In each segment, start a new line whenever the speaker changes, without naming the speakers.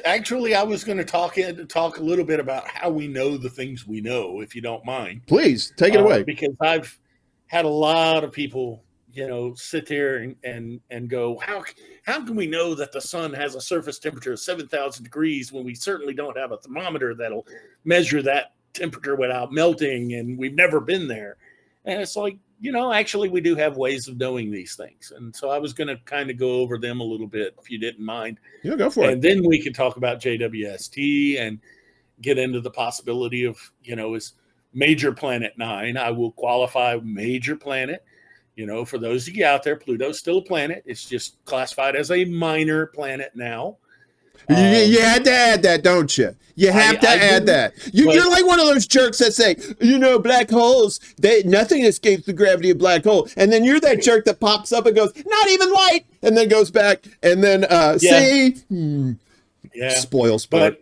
Actually, I was going to talk a little bit about how we know the things we know, if you don't mind.
Please take it away.
Because I've had a lot of people, sit there and go, how can we know that the sun has a surface temperature of 7,000 degrees when we certainly don't have a thermometer that'll measure that temperature without melting, and we've never been there? And it's like, actually, we do have ways of knowing these things. And so I was going to kind of go over them a little bit, if you didn't mind.
Yeah, go for it.
And then we can talk about JWST and get into the possibility of, is major planet 9. I will qualify major planet. For those of you out there, Pluto's still a planet. It's just classified as a minor planet now.
You had to add that, don't you? You have to add that. You're like one of those jerks that say, black holes, nothing escapes the gravity of black hole. And then you're that jerk that pops up and goes, not even light, and then goes back, and then spoil sport.
But,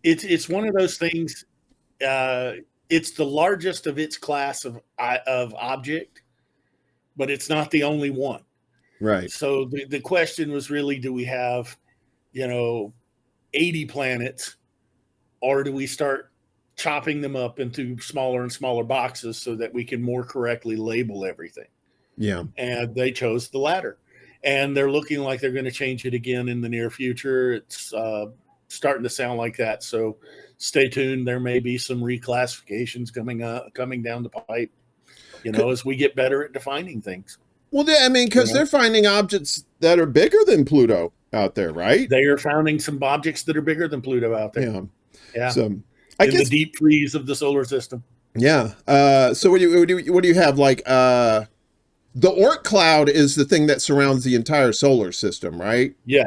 it's one of those things. It's the largest of its class of object, but it's not the only one.
Right.
So the question was really, do we have, 80 planets, or do we start chopping them up into smaller and smaller boxes so that we can more correctly label everything?
Yeah.
And they chose the latter. And they're looking like they're going to change it again in the near future. It's starting to sound like that. So stay tuned. There may be some reclassifications coming down the pipe, as we get better at defining things.
Well, because they're finding objects that are bigger than Pluto out there, right?
They are finding some objects that are bigger than Pluto out there. Yeah.
So
in the deep freeze of the solar system.
Yeah. So what do you have? Like the Oort cloud is the thing that surrounds the entire solar system, right?
Yeah.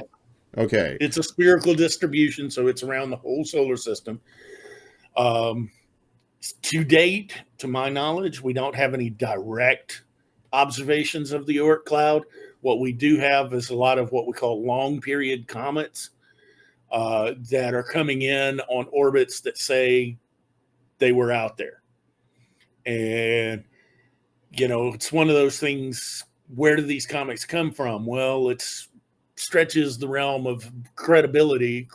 Okay.
It's a spherical distribution, so it's around the whole solar system. To date, to my knowledge, we don't have any direct observations of the Oort cloud. What we do have is a lot of what we call long period comets that are coming in on orbits that say they were out there. And, it's one of those things. Where do these comets come from? Well, it stretches the realm of credulity,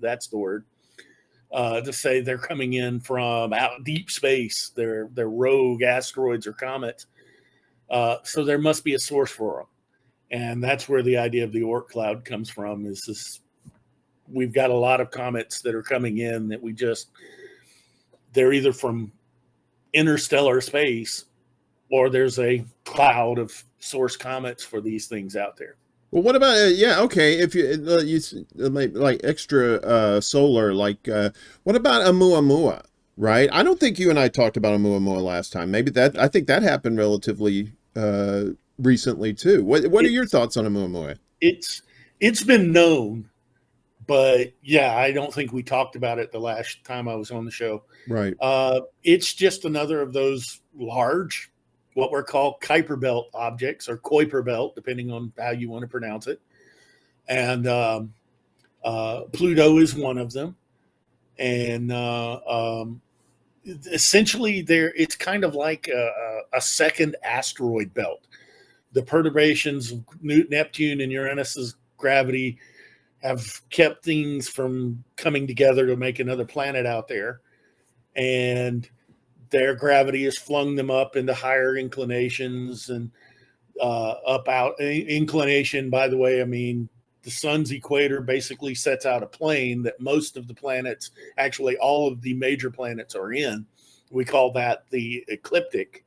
that's the word, to say they're coming in from out deep space. They're rogue asteroids or comets. So there must be a source for them. And that's where the idea of the Oort cloud comes from, is this. We've got a lot of comets that are coming in that they're either from interstellar space, or there's a cloud of source comets for these things out there.
Well, what about, if you like extra solar, what about Oumuamua, right? I don't think you and I talked about Oumuamua last time. I think that happened relatively recently too. What are your thoughts on Oumuamua?
It's been known, but I don't think we talked about it the last time I was on the show.
Right.
It's just another of those large, what we're called Kuiper belt objects, or Kuiper belt, depending on how you want to pronounce it. And Pluto is one of them. And essentially, it's kind of like a second asteroid belt. The perturbations of Neptune and Uranus's gravity have kept things from coming together to make another planet out there. And their gravity has flung them up into higher inclinations and inclination. By the way, the sun's equator basically sets out a plane that most of the planets, actually all of the major planets, are in. We call that the ecliptic.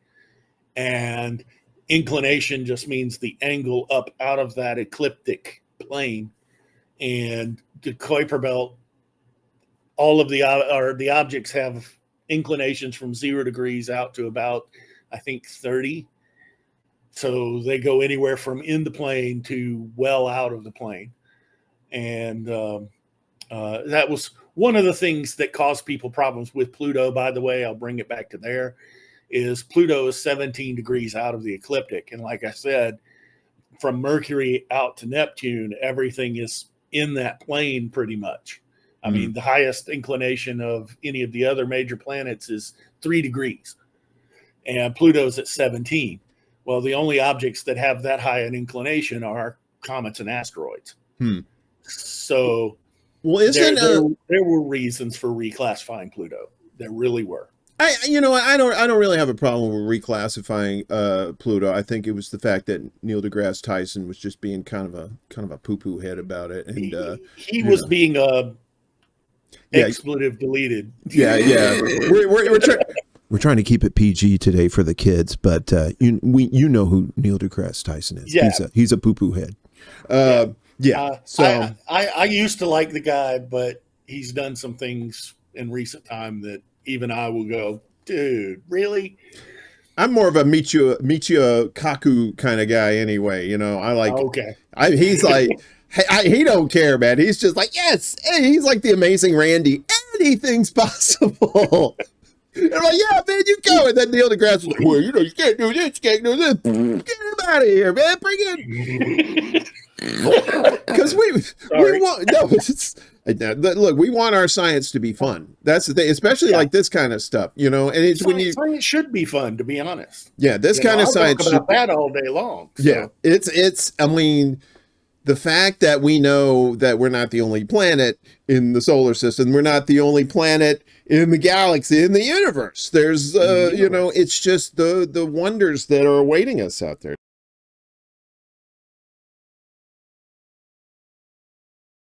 And inclination just means the angle up out of that ecliptic plane. And the Kuiper belt, all of the objects have inclinations from 0 degrees out to about, I think, 30. So they go anywhere from in the plane to well out of the plane. And that was one of the things that caused people problems with Pluto. By the way, I'll bring it back to there, is Pluto is 17 degrees out of the ecliptic. And like I said, from Mercury out to Neptune, everything is in that plane pretty much. I mean, the highest inclination of any of the other major planets is 3 degrees, and Pluto's at 17. Well, the only objects that have that high an inclination are comets and asteroids.
Hmm.
So
Well, isn't
there were reasons for reclassifying Pluto. There really were.
I don't really have a problem with reclassifying Pluto. I think it was the fact that Neil deGrasse Tyson was just being kind of a poo-poo head about it, and
he was being expletive deleted.
Yeah. We're trying to keep it PG today for the kids, but you know who Neil deGrasse Tyson is.
Yeah.
He's a poo-poo head. So
I used to like the guy, but he's done some things in recent time that even I will go, dude, really?
I'm more of a Michio Kaku kind of guy anyway. You know, I like.
Okay.
He's like, he don't care, man. He's just like, yes. Hey, he's like the amazing Randy. Anything's possible. And I'm like, yeah, man, you go. And then Neil deGrasse was like, well, you know, you can't do this, you can't do this. Get him out of here, man. Bring it. Because we want look, we want our science to be fun. That's the thing, especially like this kind of stuff, you know. And it's
science should be fun, to be honest.
Yeah, this kind of science
talk about that all day long. So.
Yeah, it's. I mean, the fact that we know that we're not the only planet in the solar system, we're not the only planet in the galaxy, in the universe. There's, you know, it's just the wonders that are awaiting us out there.